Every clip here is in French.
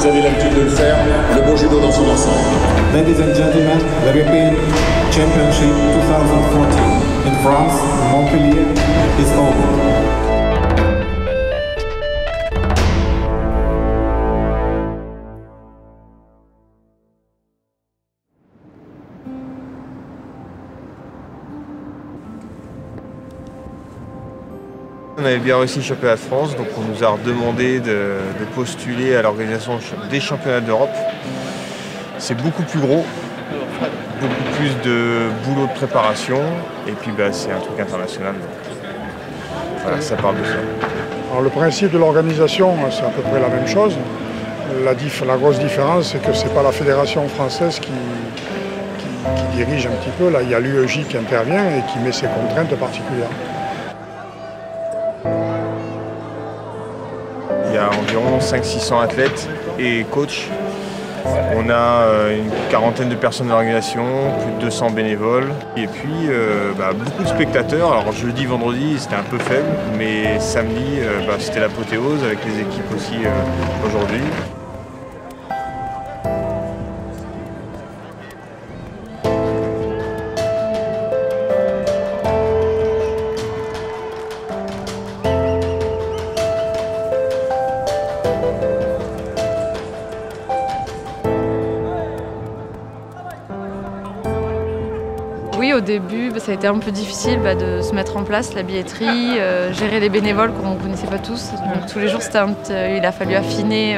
vous avez l'habitude de le faire, le beau judo dans son ensemble. Ladies and gentlemen, the European Championship 2014 in France, Montpellier, is over. On avait bien réussi le championnat de France, donc on nous a redemandé de postuler à l'organisation des championnats d'Europe. C'est beaucoup plus gros, beaucoup plus de boulot de préparation, et puis c'est un truc international. Donc, voilà, ça parle de ça. Alors, le principe de l'organisation, c'est à peu près la même chose. La grosse différence, c'est que ce n'est pas la fédération française qui dirige un petit peu. Là, il y a l'UEJ qui intervient et qui met ses contraintes particulières. Il y a environ 500-600 athlètes et coachs. On a une quarantaine de personnes dans l'organisation, plus de 200 bénévoles. Et puis beaucoup de spectateurs. Alors jeudi, vendredi, c'était un peu faible, mais samedi, c'était l'apothéose avec les équipes aussi aujourd'hui. Oui, au début, ça a été un peu difficile de se mettre en place, la billetterie, gérer les bénévoles qu'on ne connaissait pas tous. Donc, tous les jours, il a fallu affiner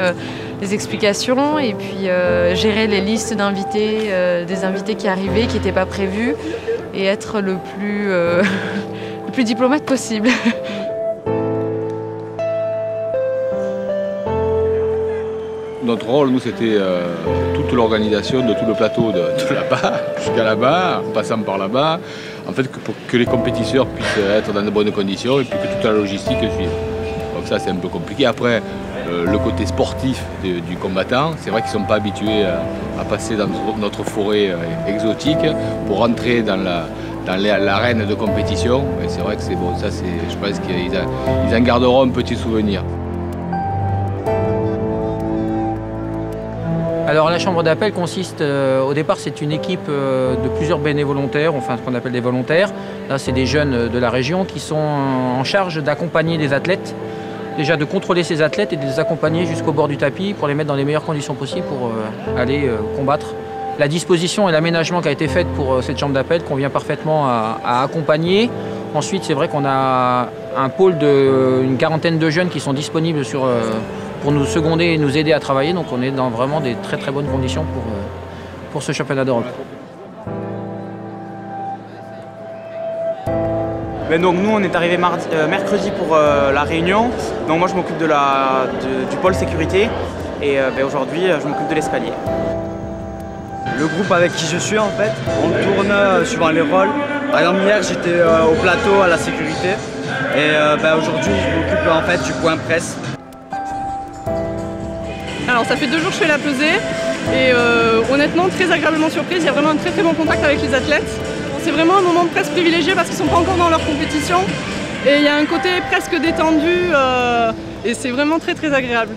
les explications et puis gérer les listes d'invités, des invités qui arrivaient, qui n'étaient pas prévus, et être le plus diplomate possible. Notre rôle, nous, c'était toute l'organisation de tout le plateau de là-bas jusqu'à là-bas, en passant par là-bas, en fait, pour que les compétiteurs puissent être dans de bonnes conditions et puis que toute la logistique suive. Donc ça, c'est un peu compliqué. Après, le côté sportif du combattant, c'est vrai qu'ils ne sont pas habitués à passer dans notre forêt exotique pour rentrer dans l'arène de compétition. Et c'est vrai que c'est bon, ça, je pense qu'ils en garderont un petit souvenir. Alors la chambre d'appel consiste, au départ c'est une équipe de plusieurs bénévolontaires, enfin ce qu'on appelle des volontaires. Là c'est des jeunes de la région qui sont en charge d'accompagner les athlètes, déjà de contrôler ces athlètes et de les accompagner jusqu'au bord du tapis pour les mettre dans les meilleures conditions possibles pour aller combattre. La disposition et l'aménagement qui a été faite pour cette chambre d'appel convient parfaitement à accompagner. Ensuite c'est vrai qu'on a un pôle d'une quarantaine de jeunes qui sont disponibles pour nous seconder et nous aider à travailler. Donc on est dans vraiment des très très bonnes conditions pour ce championnat d'Europe. Donc nous on est arrivé mercredi pour la réunion. Donc moi je m'occupe du pôle sécurité et aujourd'hui je m'occupe de l'escalier. Le groupe avec qui je suis en fait, on tourne suivant les rôles. Par exemple hier j'étais au plateau à la sécurité et aujourd'hui je m'occupe en fait du point presse. Alors ça fait 2 jours que je fais la pesée et honnêtement très agréablement surprise, il y a vraiment un très très bon contact avec les athlètes. C'est vraiment un moment de presse privilégié parce qu'ils ne sont pas encore dans leur compétition et il y a un côté presque détendu et c'est vraiment très très agréable.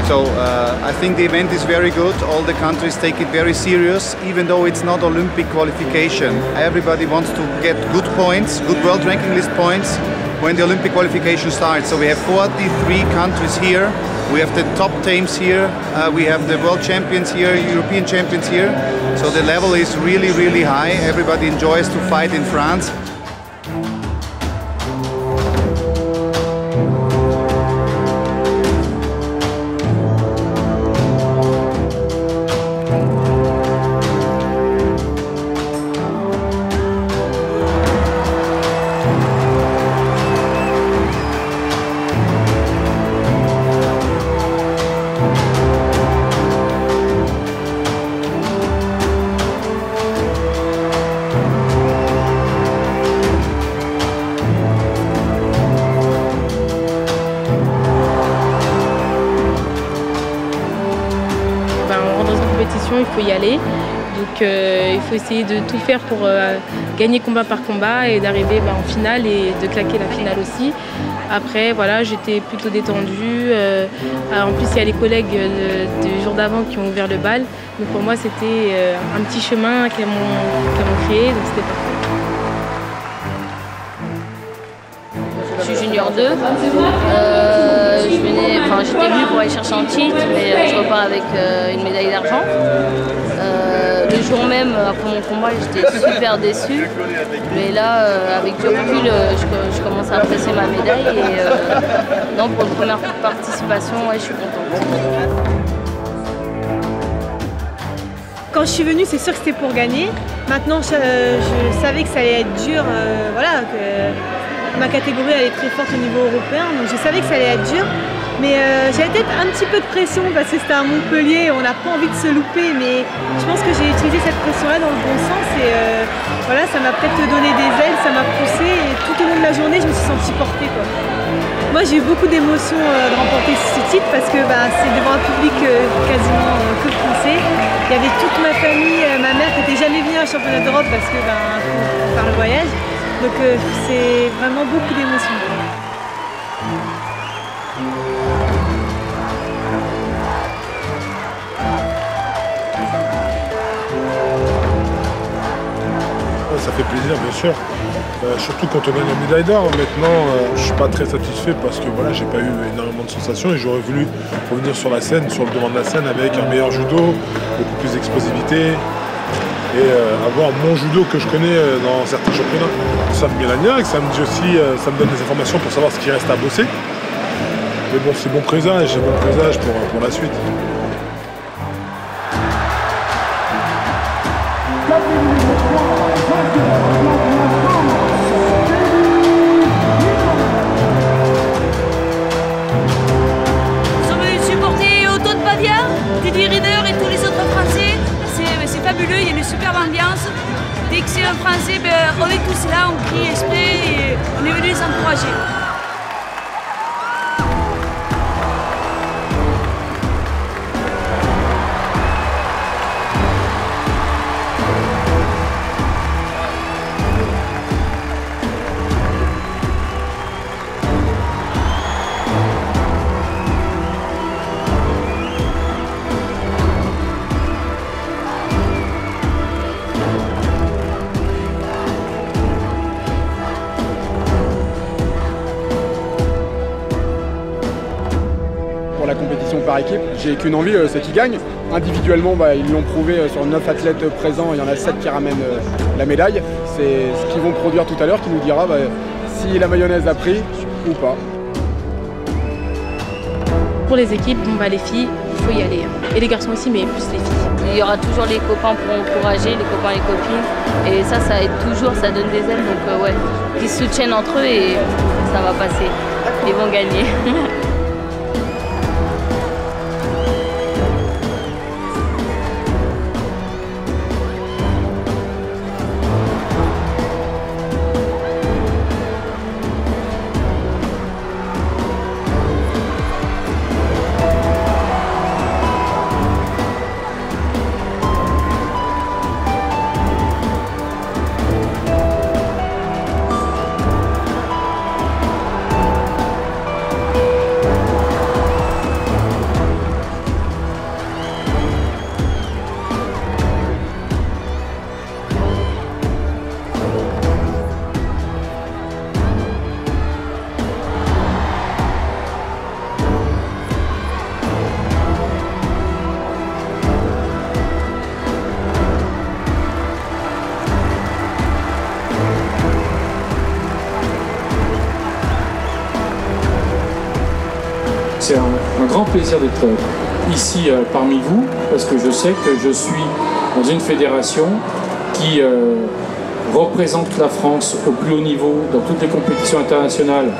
So I think the event is very good. All the countries take it very serious, even though it's not Olympic qualification. Everybody wants to get good points, good world ranking list points when the Olympic qualification starts. So we have 43 countries here. We have the top teams here. We have the world champions here, European champions here. So the level is really, really high. Everybody enjoys to fight in France. compétition, il faut y aller. Donc il faut essayer de tout faire pour gagner combat par combat et d'arriver en finale et de claquer la finale aussi. Après, voilà, j'étais plutôt détendue. En plus, il y a les collègues du jour d'avant qui ont ouvert le bal. Donc pour moi, c'était un petit chemin qu'elles m'ont créé, donc c'était parfait. Je suis junior 2. J'étais venue pour aller chercher un titre, mais je repars avec une médaille d'argent. Le jour même, après mon combat, j'étais super déçue. Mais là, avec du recul, je commence à apprécier ma médaille. Et non, pour une première participation, ouais, je suis contente. Quand je suis venue, c'est sûr que c'était pour gagner. Maintenant, je savais que ça allait être dur. Voilà, que ma catégorie elle est très forte au niveau européen, donc je savais que ça allait être dur. Mais j'avais peut-être un petit peu de pression parce que c'était à Montpellier, on n'a pas envie de se louper, mais je pense que j'ai utilisé cette pression-là dans le bon sens et voilà, ça m'a peut-être donné des ailes, ça m'a poussé et tout au long de la journée, je me suis sentie portée, quoi. Moi, j'ai eu beaucoup d'émotions de remporter ce titre parce que c'est devant un public quasiment que français. Il y avait toute ma famille, ma mère qui n'était jamais venue à un championnat d'Europe parce que pour faire le voyage. Donc c'est vraiment beaucoup d'émotions. Ça fait plaisir, bien sûr. Surtout quand on gagne la médaille d'or. Maintenant, je ne suis pas très satisfait parce que voilà, j'ai pas eu énormément de sensations et j'aurais voulu revenir sur la scène, sur le devant de la scène avec un meilleur judo, beaucoup plus d'explosivité et avoir mon judo que je connais dans certains championnats. Ça me met la niaque, ça me dit aussi, ça me donne des informations pour savoir ce qui reste à bosser. Mais bon, c'est bon présage pour la suite. Fabuleux, il y a une superbe ambiance. Dès que c'est un Français, on est tous là, on crie exprès et on est venu les encourager. La compétition par équipe, j'ai qu'une envie, c'est qu'ils gagnent. Individuellement, ils l'ont prouvé sur 9 athlètes présents, il y en a 7 qui ramènent la médaille. C'est ce qu'ils vont produire tout à l'heure qui nous dira si la mayonnaise a pris ou pas. Pour les équipes, les filles, il faut y aller. Et les garçons aussi, mais plus les filles. Il y aura toujours les copains pour encourager, les copains et les copines. Et ça aide toujours, ça donne des ailes. Donc ouais, qu'ils se soutiennent entre eux et ça va passer. Ils vont gagner. C'est un grand plaisir d'être ici parmi vous, parce que je sais que je suis dans une fédération qui représente la France au plus haut niveau dans toutes les compétitions internationales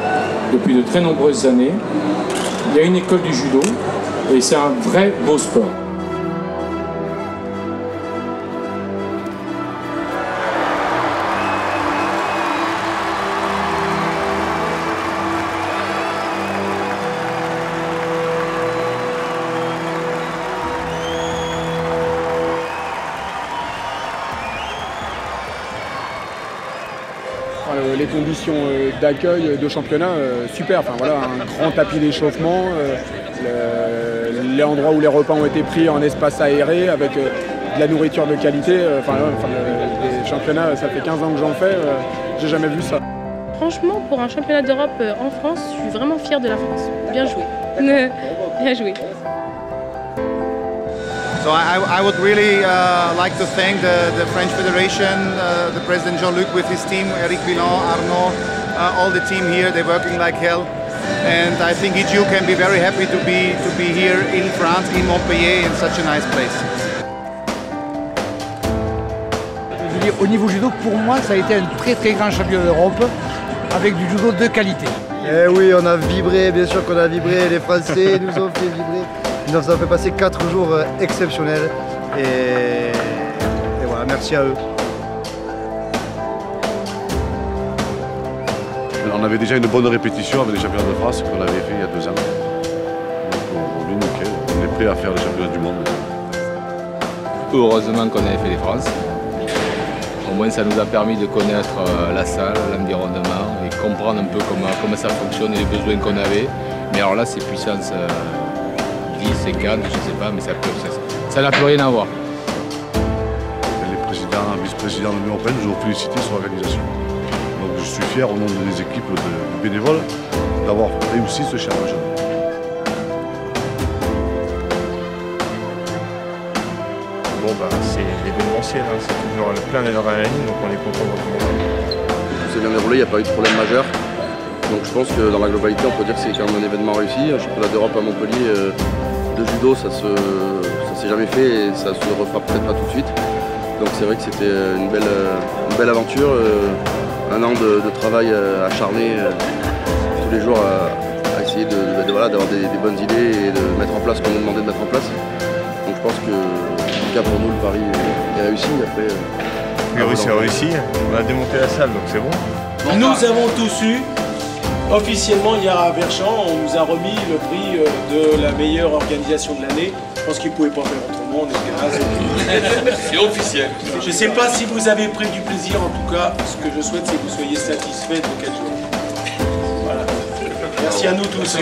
depuis de très nombreuses années. Il y a une école du judo et c'est un vrai beau sport. conditions d'accueil de championnat super. Enfin voilà, un grand tapis d'échauffement, les endroits où les repas ont été pris en espace aéré avec de la nourriture de qualité. Les championnats, ça fait 15 ans que j'en fais, j'ai jamais vu ça. Franchement, pour un championnat d'Europe en France, je suis vraiment fière de la France. Bien joué. Bien joué. So I would really like to thank the French Federation, the President Jean-Luc with his team, Eric Villon, Arnaud, all the team here. They're working like hell, and I think each you can be very happy to be here in France, in Montpellier, in such a nice place. Je veux dire, au niveau judo, pour moi, ça a été un très grand championnat d'Europe avec du judo de qualité. Eh oui, on a vibré, bien sûr qu'on a vibré. Les Français nous ont fait vibrer. Ils nous ont fait passer 4 jours exceptionnels et voilà, merci à eux. On avait déjà une bonne répétition avec les championnats de France qu'on avait fait il y a 2 ans. Donc on est nickel, on est prêt à faire les championnats du monde. Heureusement qu'on avait fait les France. Au moins ça nous a permis de connaître la salle, l'environnement et comprendre un peu comment ça fonctionne et les besoins qu'on avait. Mais alors là c'est puissance 10, 50, je ne sais pas, mais ça n'a plus rien à voir. Les présidents, vice-présidents de l'Union européenne nous ont félicité sur l'organisation. Donc je suis fier au nom des équipes de bénévoles d'avoir réussi ce challenge. Bon c'est l'événementiel, c'est toujours plein d'adrénaline, donc on est content de recommencer. C'est bien déroulé, il n'y a pas eu de problème majeur. Donc je pense que dans la globalité, on peut dire que c'est quand même un événement réussi. Un championnat d'Europe à Montpellier de judo, ça s'est jamais fait et ça se refera peut-être pas tout de suite. Donc c'est vrai que c'était une belle aventure, un an de travail acharné tous les jours à essayer d'avoir des bonnes idées et de mettre en place ce qu'on nous demandait de mettre en place. Donc je pense que, en tout cas pour nous, le pari est réussi. Après, oui, c'est réussi, on a démonté la salle, donc c'est bon. Nous avons tous eu, officiellement hier à Verchamp, on nous a remis le prix de la meilleure organisation de l'année. Je pense qu'ils ne pouvaient pas faire autrement, on était ravis. C'est officiel. Je ne sais pas si vous avez pris du plaisir, en tout cas, ce que je souhaite c'est que vous soyez satisfaits de 4 jours. Voilà. Merci à nous tous.